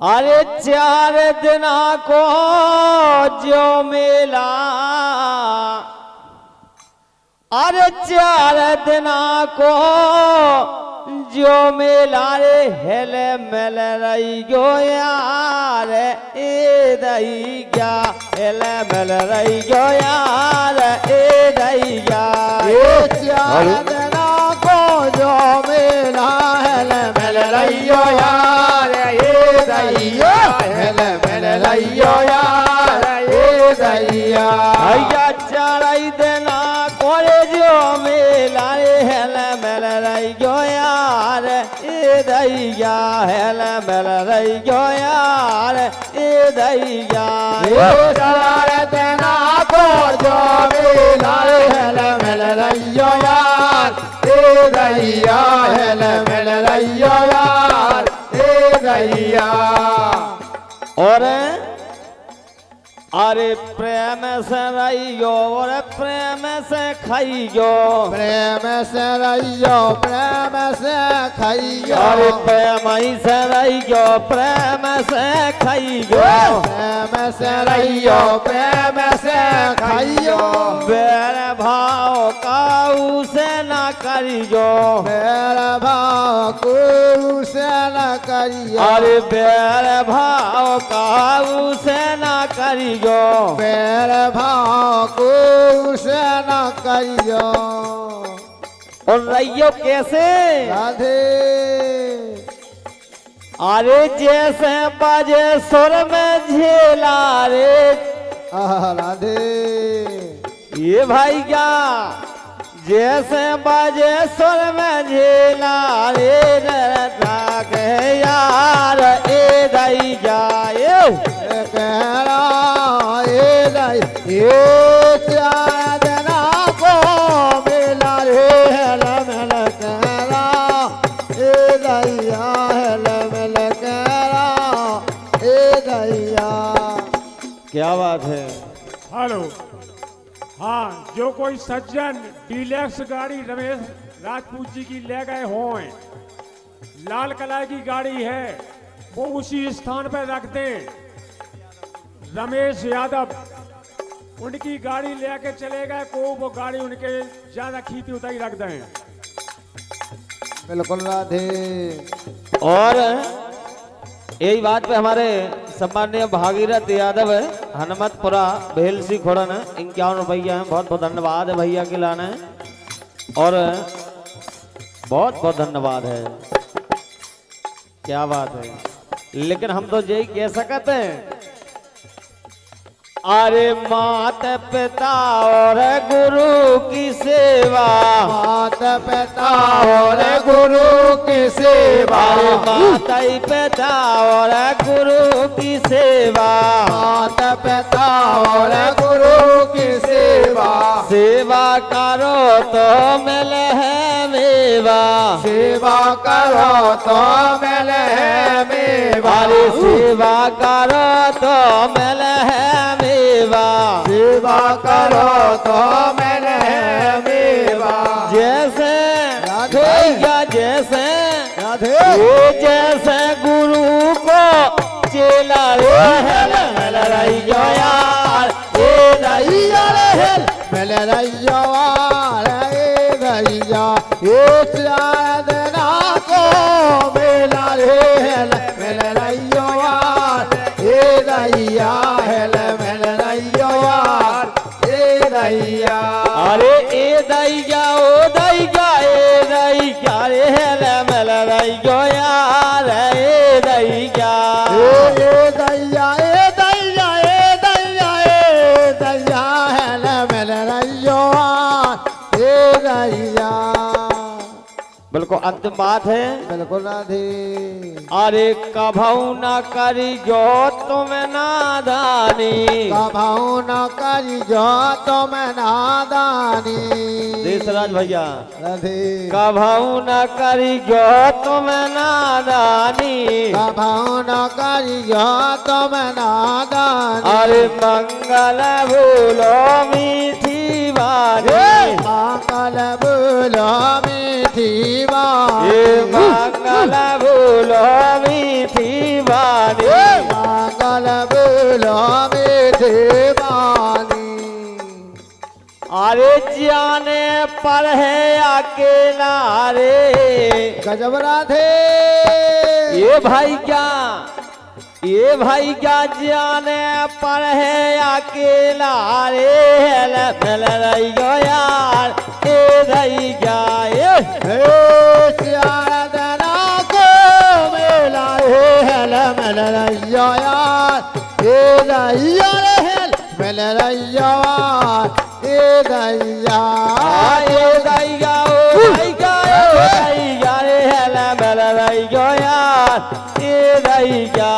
अरे 4 दिन को जो मेला, अरे 4 दिन को जो मेला रे हेले मेल रही गो यार ए दही क्या हेले मेल रही गो यार ए दही क्या 4 दिन को जो मेला हेले मेल रही गो यार ए दहिया हेले मेल रही गो यार ए दहिया भैया 4 दिन को जो मेला रे हेले मेल रही गो यार ए दहिया हेले मेल रही गो यार ए दहिया 4 दिन को जो मेला हेले मेल रही गो यार ए दहिया हेले मेल रही गो यार ए दहिया। और अरे प्रेम से रहियो और प्रेम से खाइयो, प्रेम से रहियो प्रेम से खाइयो अरे प्रेम से रहियो प्रेम से खाइयो, प्रेम से रहियो प्रेम से खाइयो बैर भाव काऊ से ना करियो, मेरा भाव को से न करियो अरे बैर भाव काऊ से ना करियो, मेरा भाव को से न करियो। और रहियो कैसे राधे अरे जैसे बाजे सुर में झेला रे राधे ये भाई क्या जैसे बाजे सुर में झेला रे राग यार ए दई जाए कह रहा ये 4 दिन को मेला रे हेला मेल कह रहा ए दैया हेला मेल कह रहा ए दैया। क्या बात है। हेलो, हाँ, जो कोई सज्जन डीलक्स गाड़ी रमेश राजपूत जी की ले गए हों, लाल कलर की गाड़ी है, वो उसी स्थान पर रख दें। रमेश यादव उनकी गाड़ी लेके चले गए को वो गाड़ी उनके ज्यादा खींची उतारी रख दें। बिल्कुल राधे। और यही बात पे हमारे सम्माननीय भागीरथ यादव है हनुमतपुरा भेलसी खोड़न 51 रुपया है। बहुत बहुत धन्यवाद है भैया के लाने और बहुत बहुत धन्यवाद है। क्या बात है। लेकिन हम तो यही कह सकते हैं अरे माता पिता और गुरु की सेवा, माता पिता और गुरु की सेवा, माता पिता और गुरु की सेवा, माता पिता और गुरु की सेवा, सेवा करो तो मिले है मेवा, सेवा करो तो मिले है मेवा, अरे सेवा करो तो मिले है मेवा, सेवा करो तो मिले है मेवा। जैसे राधे भैया जैसे राधे ये जैसे गुरु को चेला रे हेल मेल रहियो यार ए रहिया रे हेल मिल रहियो रे रहिया 4 दिन को मेला रे हेल मिल रहियो ए रहिया हेल मिल रहियो ए रहिया। अरे ए दैया ओ दैया ए दैया रे हेल मेल रहियो यार ए दैया ए दैया ए दैया ए दैया ए दैया हेल मिल रहियो ए रहिया। बिल्कुल अंतिम बात है। बिल्कुल राधे। अरे कभऊ न करियो तुम नादानी, कभाऊ न करियो तुम नादानी। देशराज भैया राधे कभऊ न करियो तुम नादानी, कभाऊ न करियो तुम नादानी। अरे मंगल भूलो मीठी वाणी मंगल बोलो मीठी वाणी ये मंगल बोलो मीठी वाणी मंगल बोलो मीठी वाणी अरे जाने पर है अकेला रे गजब राधे ये भाई क्या जाने पर है अकेला रे मिल रही हो यार ए रही क्या ये श्यादना को मेला हेल मिल रहियो यार ए रहियो हेल मिल रहियो यार ए रहिया ये दैया ओ दैया रे हेल मिल रही हो यार ए रही क्या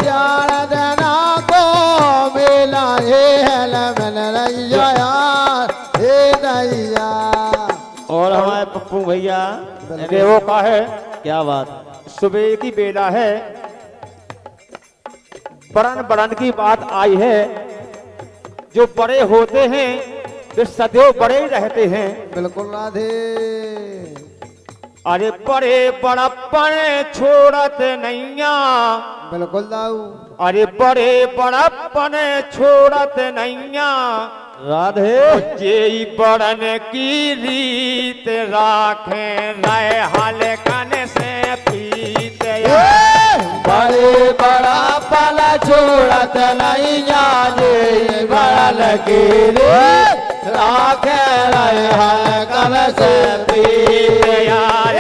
श्यादना को मेला हेल मिल रहियो यार ए रहिया और हमारे पप्पू भैया देवों का है क्या बात सुबह की बेला है बरन बरन की बात आई है जो बड़े होते हैं वे सदैव बड़े ही रहते हैं बिल्कुल राधे अरे बड़े बड़प्पन छोड़त नैया बिल्कुल दाऊ अरे बड़े बड़प्पन छोड़त नैया राधे जेई बड़न की रीत राखे रहे हाल कन से पीत बड़े बड़ा पाला छोड़त नहीं जे बड़ा लगे रे राखे रहे हर कल से पीर यार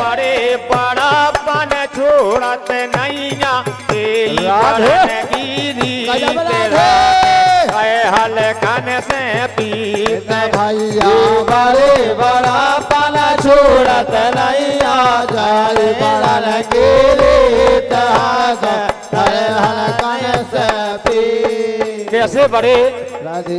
बड़े बड़ा पन छोड़त नैया जेई बड़न की रीत राखे हल कन से पीत भैया बड़े बड़ा पाला छोड़त नहीं जाए बड़ा लगे रे हल्का से पी कैसे बड़े राधे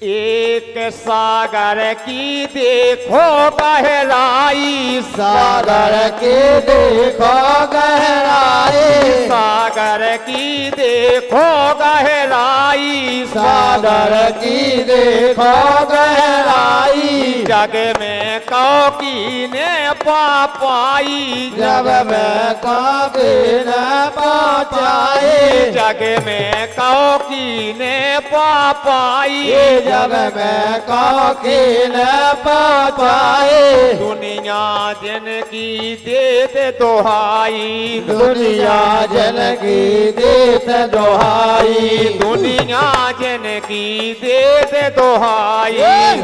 एक सागर की देखो गहराई सागर के देखो गहराई सागर की देखो गहराई सागर की देखो गहराई जग में कौकी ने पाई जब मैं काके न पहुँचाए जग में कौकी ने पाई जब मैं काके न पहुँचाए दुनिया जिनकी देत दोहाई दुनिया जन की देत दोहाई दुनिया जिनकी देत दोहाई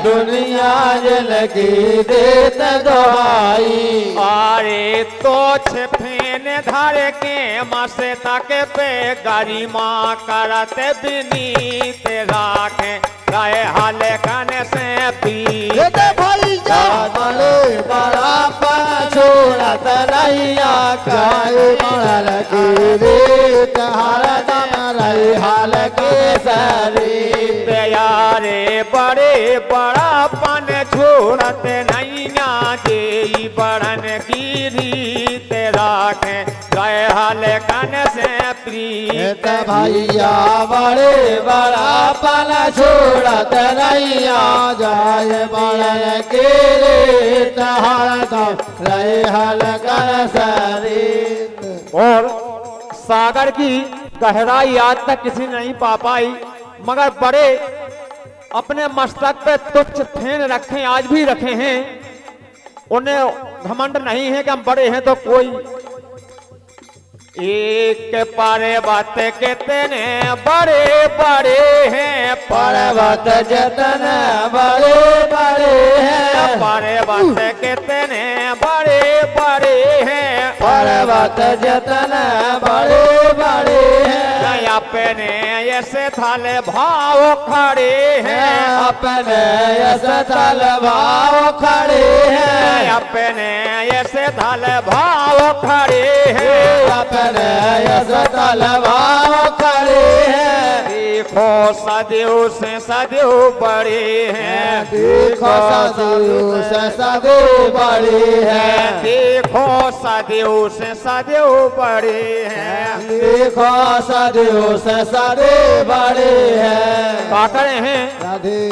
दुनिया जन की देत दोहाई अरे तो फेन धर के मसे तक पे गरिमा करत बिनीत राखे गए हाल कन से पी भैया बड़े बड़ा पर छोड़त रैया गाय मरल की रीत हरदम रही हाल के शरीर यारे बड़े बड़ा पन छोड़त नैया जे बड़न की रीत राखे गए हाल कन से प्रीत भैया बड़े बड़ा पन छोड़त रैया जाय बड़न के रीत हरदम रही हाल कर शरीर और सागर की गहराई आज तक किसी ने नहीं पा पाई मगर बड़े अपने मस्तक पे तुच्छ फेन रखे आज भी रखे हैं उन्हें घमंड नहीं है कि हम बड़े हैं तो कोई एक पर्वत कितने बड़े बड़े हैं पर्वत जतन बड़े बड़े हैं पर्वत कितने बड़े बड़े हैं पर्वत जतन बड़े बड़े हैं अपने ऐसे थल भाव खड़े हैं अपने ऐसे थल भाव खड़े हैं अपने ऐसे थल भाव खड़े हैं अपने ऐसे थल भाव खड़े हैं देखो सदैव से सदैव बड़े हैं देखो सदैव से सदैव बड़े हैं देखो सदैव से सदैव बड़े हैं देखो सदैव से सदे बड़े हैं। का करे हैं राधे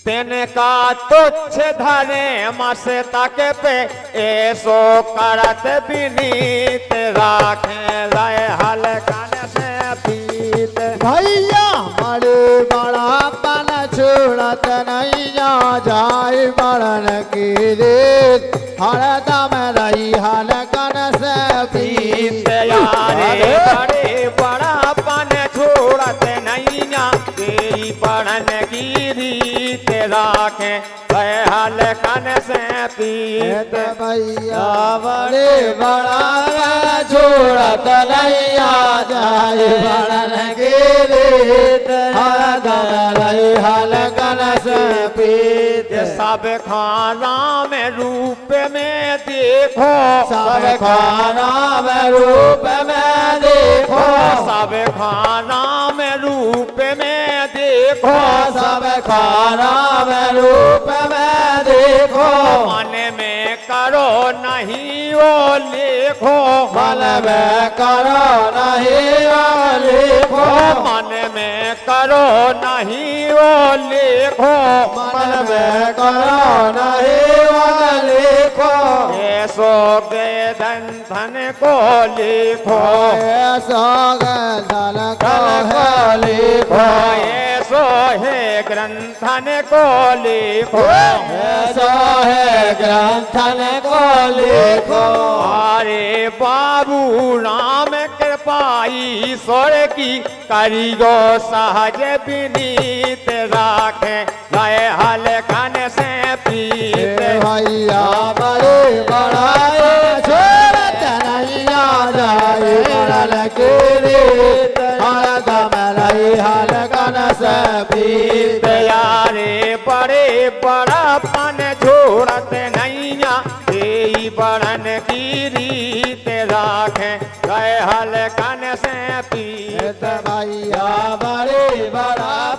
तेने का तुच्छ धरे मसे तक पे ऐसो करत विनीत राखे रहे हलकन से पीत। भैया बड़े बड़ापन छोड़त नहीं जाए बड़न की रीत हरदम रही हलकन से पीत। यारे बड़े बड़ापन छोड़त नहीं ना तेरी पढ़न की रीत राखे वह हलकन से पीत। भैया बड़े बड़ा छोड़त नहीं जाए बड़न की रीत हरदम रही हलकन से पीत। सब खाना में रूप में देखो सब खाना में रूप में देखो सब खाना में रूप में देखो सब खाना में रूप में देखो मन में करो नहीं वो लिखो मन में करो नहीं वो लिखो मन में करो नहीं वो लिखो मन में करो नहीं वो लिखो ऐसो के धन को लिखो ऐसो धन को लिखो ऐसो है ग्रंथन को लिखो ऐसो है ग्रंथन को लिखो। अरे बाबू राम कृपाई स्वर की करियो सहज विनीत राखे गए हलकन से पीत। भैया बड़े बड़ाए छोड़त नहीं जाए बड़न की रीत हरदम रही हलकन से पीत। यारे बड़े बड़ापन छोड़त नैया तेरी बड़न की रीत राखे गए हलकन से पीत। भैया बड़े बड़ा